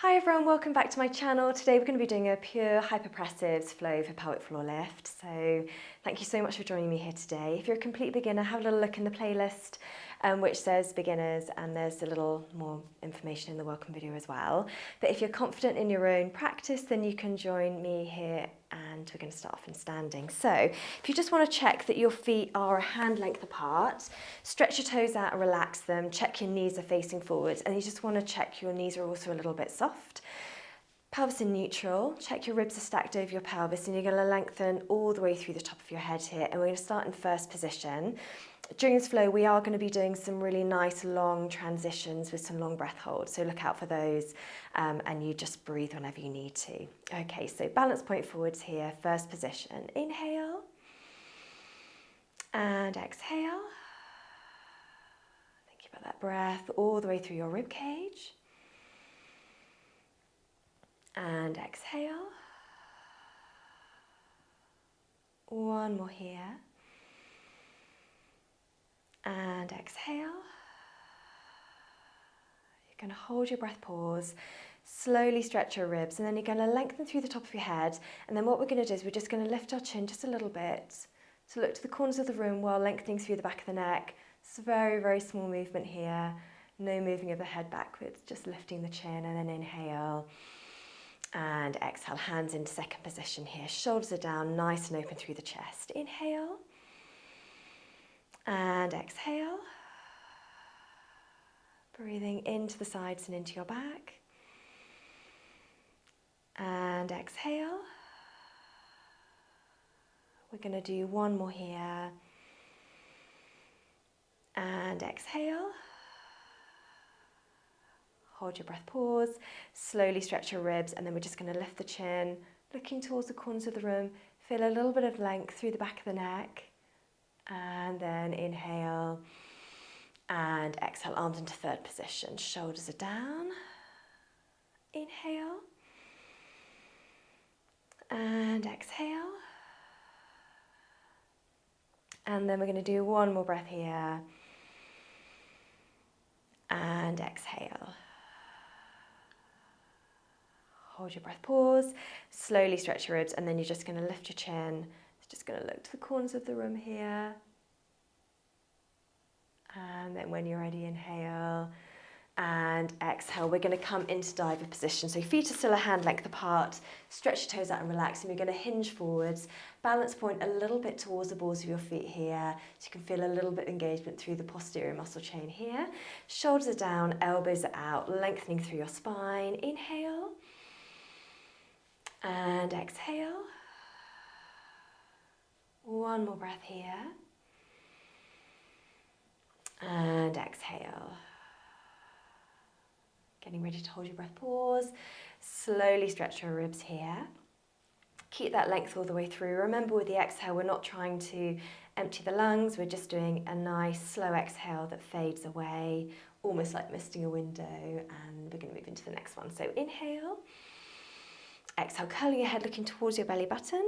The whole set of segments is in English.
Hi everyone, welcome back to my channel. Today we're going to be doing a pure hypopressives flow for pelvic floor lift. So thank you so much for joining me here today. If you're a complete beginner, have a little look in the playlist which says beginners, and there's a little more information in the welcome video as well. But if you're confident in your own practice, then you can join me here and we're going to start off in standing. So if you just want to check that your feet are a hand length apart, stretch your toes out and relax them, check your knees are facing forwards, and you just want to check your knees are also a little bit soft. Pelvis in neutral, check your ribs are stacked over your pelvis, and you're going to lengthen all the way through the top of your head here, and we're going to start in first position. During this flow, we are going to be doing some really nice long transitions with some long breath holds, so look out for those, and you just breathe whenever you need to. Okay, so balance point forwards here, first position. Inhale and exhale. Think about that breath all the way through your rib cage. And exhale. One more here. And exhale. You're going to hold your breath, pause, slowly stretch your ribs, and then you're going to lengthen through the top of your head. And then what we're going to do is we're just going to lift our chin just a little bit to look to the corners of the room while lengthening through the back of the neck. It's a very, very small movement here. No moving of the head backwards, just lifting the chin, and then inhale. And exhale, hands into second position here. Shoulders are down, nice and open through the chest. Inhale. And exhale. Breathing into the sides and into your back. And exhale. We're going to do one more here. And exhale. Hold your breath, pause, slowly stretch your ribs, and then we're just going to lift the chin, looking towards the corners of the room. Feel a little bit of length through the back of the neck. And then inhale and exhale, arms into third position. Shoulders are down. Inhale and exhale. And then we're going to do one more breath here. And exhale. Hold your breath, pause, slowly stretch your ribs, and then you're just going to lift your chin. Just going to look to the corners of the room here. And then when you're ready, inhale and exhale. We're going to come into diver position. So your feet are still a hand length apart. Stretch your toes out and relax. And we're going to hinge forwards. Balance point a little bit towards the balls of your feet here. So you can feel a little bit of engagement through the posterior muscle chain here. Shoulders are down, elbows are out, lengthening through your spine. Inhale and exhale. One more breath here. And exhale. Getting ready to hold your breath, pause. Slowly stretch your ribs here. Keep that length all the way through. Remember, with the exhale, we're not trying to empty the lungs. We're just doing a nice slow exhale that fades away, almost like misting a window. And we're going to move into the next one. So inhale. Exhale, curling your head, looking towards your belly button.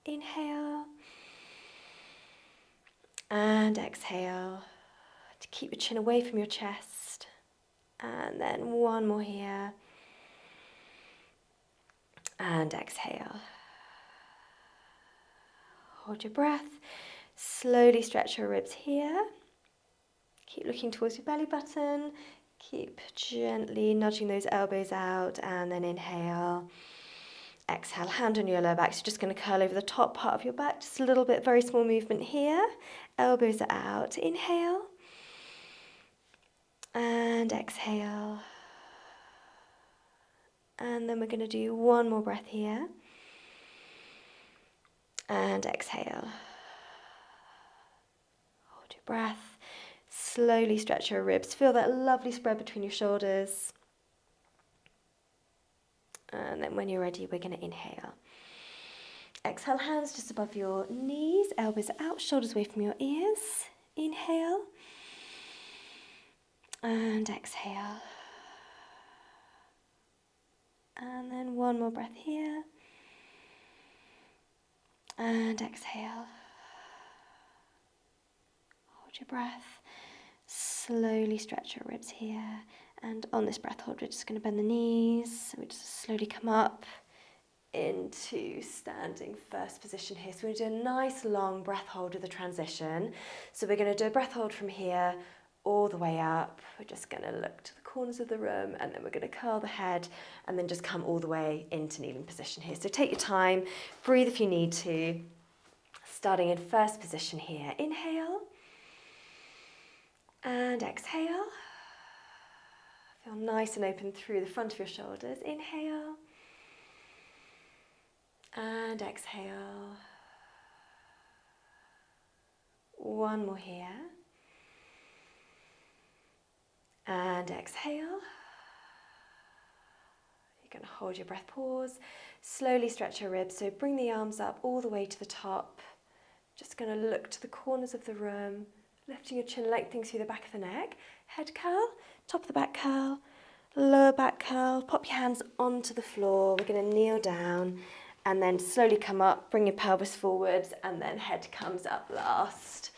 Inhale. And exhale to keep your chin away from your chest. And then one more here. And exhale. Hold your breath. Slowly stretch your ribs here. Keep looking towards your belly button. Keep gently nudging those elbows out, and then inhale. Exhale, hand on your lower back. So just going to curl over the top part of your back. Just a little bit, very small movement here. Elbows are out. Inhale. And exhale. And then we're going to do one more breath here. And exhale. Hold your breath. Slowly stretch your ribs. Feel that lovely spread between your shoulders. And then when you're ready, we're going to inhale. Exhale, hands just above your knees, elbows out, shoulders away from your ears. Inhale. And exhale. And then one more breath here. And exhale. Hold your breath. Slowly stretch your ribs here. And on this breath hold, we're just going to bend the knees. So we just slowly come up into standing first position here. So we're going to do a nice long breath hold with a transition. So we're going to do a breath hold from here all the way up. We're just going to look to the corners of the room, and then we're going to curl the head and then just come all the way into kneeling position here. So take your time, breathe if you need to. Starting in first position here. Inhale and exhale. Feel nice and open through the front of your shoulders. Inhale and exhale. One more here. And exhale. You're going to hold your breath, pause. Slowly stretch your ribs, so bring the arms up all the way to the top. Just going to look to the corners of the room, lifting your chin, lengthening through the back of the neck. Head curl, top of the back curl, lower back curl. Pop your hands onto the floor. We're going to kneel down and then slowly come up, bring your pelvis forwards, and then head comes up last.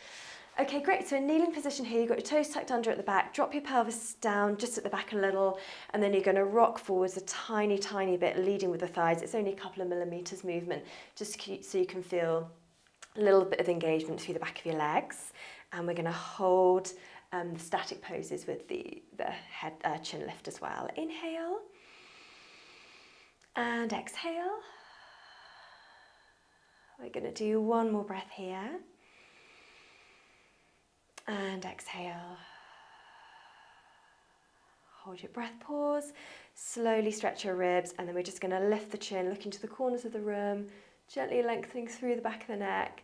Okay, great. So in kneeling position here, you've got your toes tucked under at the back. Drop your pelvis down just at the back a little, and then you're going to rock forwards a tiny, tiny bit, leading with the thighs. It's only a couple of millimeters movement, just so you can feel a little bit of engagement through the back of your legs. And we're going to hold the static poses with the head chin lift as well. Inhale and exhale. We're going to do one more breath here. And exhale. Hold your breath, pause. Slowly stretch your ribs, and then we're just going to lift the chin, look into the corners of the room, gently lengthening through the back of the neck.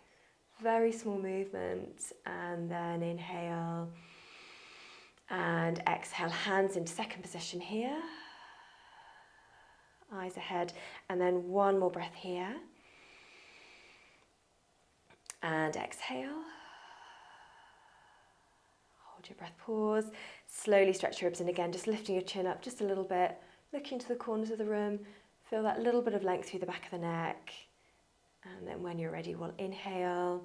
Very small movement, and then inhale and exhale. Hands into second position here. Eyes ahead, and then one more breath here. And exhale. Hold your breath, pause. Slowly stretch your ribs, and again, just lifting your chin up just a little bit, looking to the corners of the room. Feel that little bit of length through the back of the neck. And then when you're ready, we'll inhale,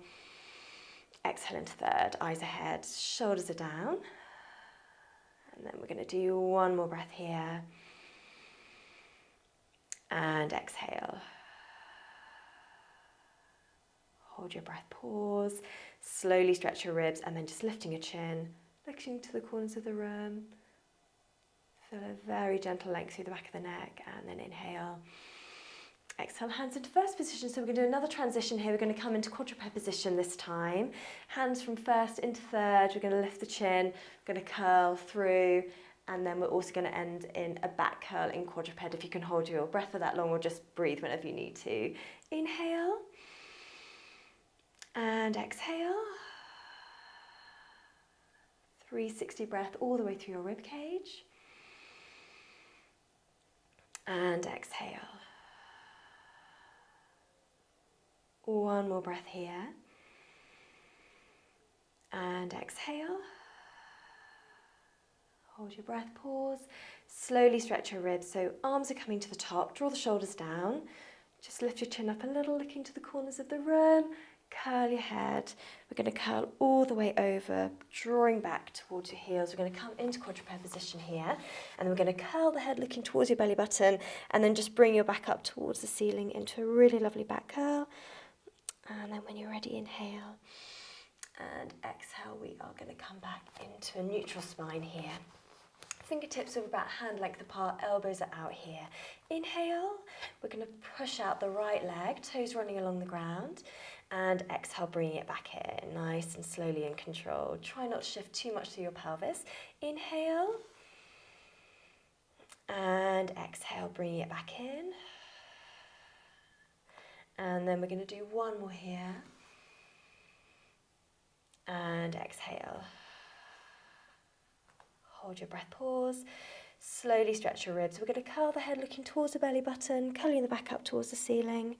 exhale into third, eyes ahead, shoulders are down. And then we're going to do one more breath here. And exhale. Hold your breath, pause. Slowly stretch your ribs, and then just lifting your chin, looking to the corners of the room. Feel a very gentle length through the back of the neck, and then inhale. Exhale, hands into first position. So we're going to do another transition here. We're going to come into quadruped position this time. Hands from first into third. We're going to lift the chin. We're going to curl through. And then we're also going to end in a back curl in quadruped. If you can hold your breath for that long, or just breathe whenever you need to. Inhale. And exhale. 360 breath all the way through your rib cage. And exhale. One more breath here. And exhale. Hold your breath, pause. Slowly stretch your ribs, so arms are coming to the top. Draw the shoulders down. Just lift your chin up a little, looking to the corners of the room. Curl your head. We're going to curl all the way over, drawing back towards your heels. We're going to come into quadruped position here, and then we're going to curl the head, looking towards your belly button, and then just bring your back up towards the ceiling into a really lovely back curl. And then when you're ready, inhale and exhale. We are going to come back into a neutral spine here. Fingertips are about hand length apart, elbows are out here. Inhale, we're going to push out the right leg, toes running along the ground, and exhale, bringing it back in, nice and slowly and controlled. Try not to shift too much through your pelvis. Inhale, and exhale, bringing it back in. And then we're going to do one more here. And exhale. Hold your breath, pause. Slowly stretch your ribs. We're going to curl the head, looking towards the belly button, curling the back up towards the ceiling,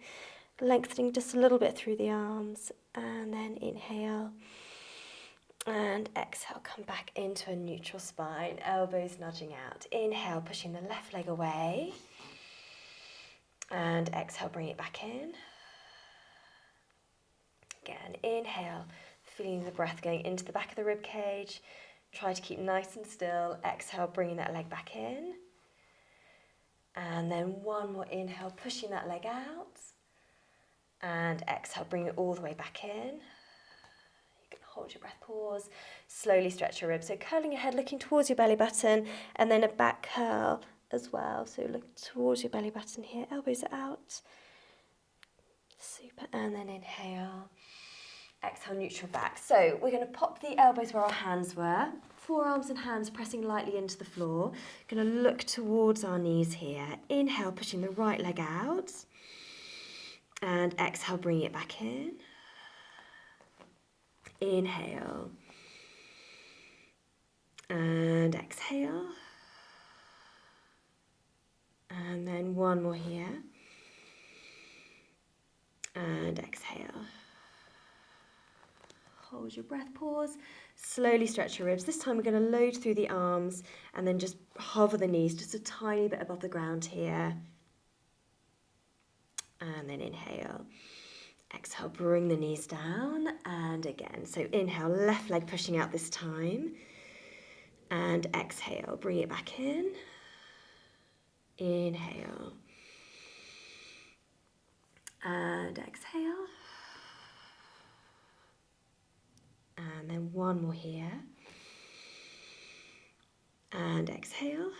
lengthening just a little bit through the arms, and then inhale. And exhale, come back into a neutral spine, elbows nudging out. Inhale, pushing the left leg away. And exhale, bring it back in. Again, inhale, feeling the breath going into the back of the rib cage, Try to keep nice and still. Exhale, bringing that leg back in. And then one more inhale, pushing that leg out. And exhale, bring it all the way back in. You can hold your breath, pause. Slowly stretch your ribs. So curling your head, looking towards your belly button, and then a back curl as well. So look towards your belly button here, elbows are out. Super, and then inhale. Exhale, neutral back. So we're going to pop the elbows where our hands were. Forearms and hands pressing lightly into the floor. Going to look towards our knees here. Inhale, pushing the right leg out. And exhale, bringing it back in. Inhale. And exhale. And then one more here. And exhale. Hold your breath, pause. Slowly stretch your ribs. This time we're going to load through the arms and then just hover the knees just a tiny bit above the ground here. And then inhale. Exhale, bring the knees down. And again, so inhale, left leg pushing out this time. And exhale, bring it back in. Inhale. And exhale. And then one more here. And exhale.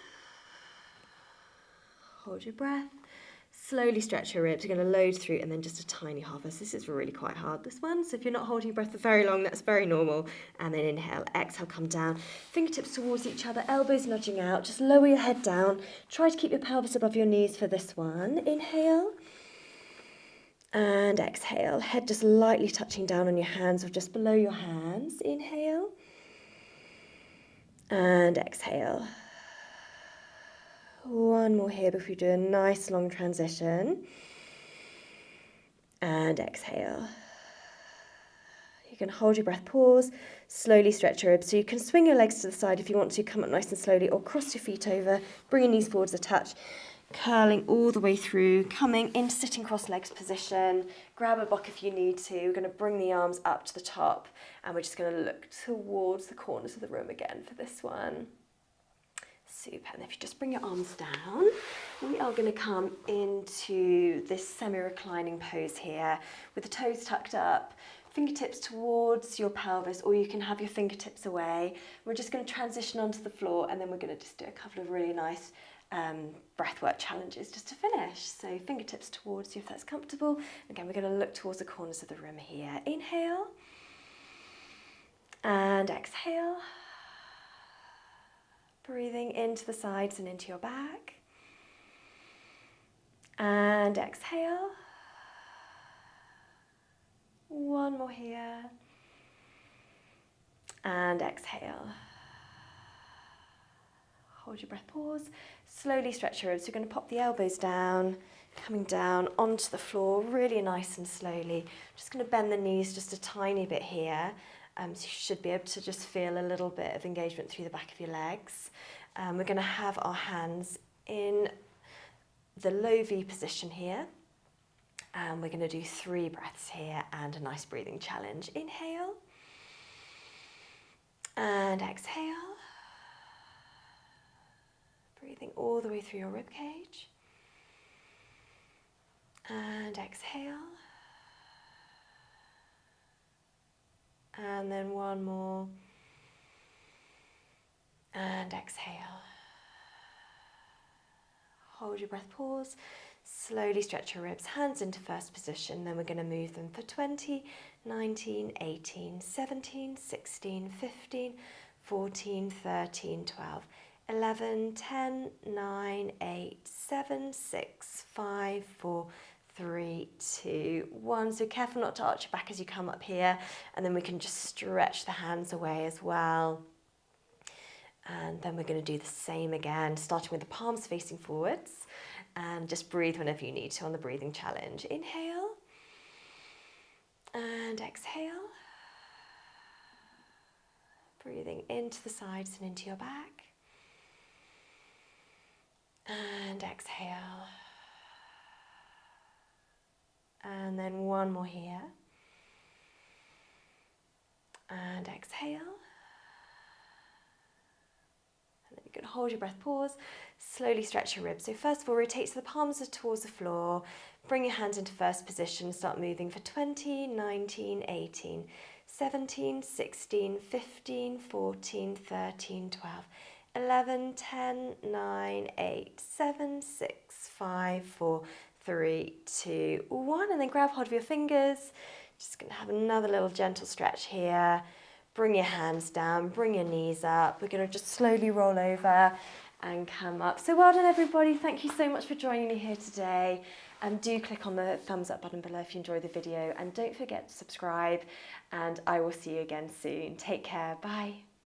Hold your breath. Slowly stretch your ribs. You're going to load through and then just a tiny hover. So this is really quite hard, this one. So if you're not holding your breath for very long, that's very normal. And then inhale, exhale, come down. Fingertips towards each other, elbows nudging out. Just lower your head down. Try to keep your pelvis above your knees for this one. Inhale. And exhale. Head just lightly touching down on your hands or just below your hands. Inhale. And exhale. One more here before we do a nice long transition. And exhale. You can hold your breath, pause, slowly stretch your ribs. So you can swing your legs to the side if you want to, come up nice and slowly, or cross your feet over, bring your knees forwards a touch, curling all the way through, coming into sitting cross-legged position. Grab a block if you need to. We're going to bring the arms up to the top, and we're just going to look towards the corners of the room again for this one. Super. And if you just bring your arms down, we are going to come into this semi-reclining pose here with the toes tucked up, fingertips towards your pelvis, or you can have your fingertips away. We're just going to transition onto the floor, and then we're going to just do a couple of really nice breathwork challenges just to finish. So fingertips towards you if that's comfortable. Again, we're going to look towards the corners of the room here. Inhale and exhale. Breathing into the sides and into your back. And exhale. One more here. And exhale. Hold your breath, pause. Slowly stretch your ribs. You're going to pop the elbows down, coming down onto the floor really nice and slowly. Just going to bend the knees just a tiny bit here. So you should be able to just feel a little bit of engagement through the back of your legs. We're going to have our hands in the low V position here. And we're going to do 3 breaths here and a nice breathing challenge. Inhale. And exhale. Breathing all the way through your ribcage. And exhale. And then one more. And exhale. Hold your breath, pause. Slowly stretch your ribs, hands into first position. Then we're going to move them for 20, 19, 18, 17, 16, 15, 14, 13, 12, 11, 10, 9, 8, 7, 6, 5, 4, 3, 2, 1. So careful not to arch your back as you come up here. And then we can just stretch the hands away as well. And then we're going to do the same again, starting with the palms facing forwards. And just breathe whenever you need to on the breathing challenge. Inhale. And exhale. Breathing into the sides and into your back. And exhale. And then one more here. And exhale. You can hold your breath, pause, slowly stretch your ribs. So first of all, rotate so the palms are towards the floor. Bring your hands into first position, start moving for 20, 19, 18, 17, 16, 15, 14, 13, 12, 11, 10, 9, 8, 7, 6, 5, 4, 3, 2, 1. And then grab hold of your fingers. Just going to have another little gentle stretch here. Bring your hands down, bring your knees up. We're going to just slowly roll over and come up. So well done, everybody. Thank you so much for joining me here today. Do click on the thumbs up button below if you enjoyed the video, and don't forget to subscribe, and I will see you again soon. Take care. Bye.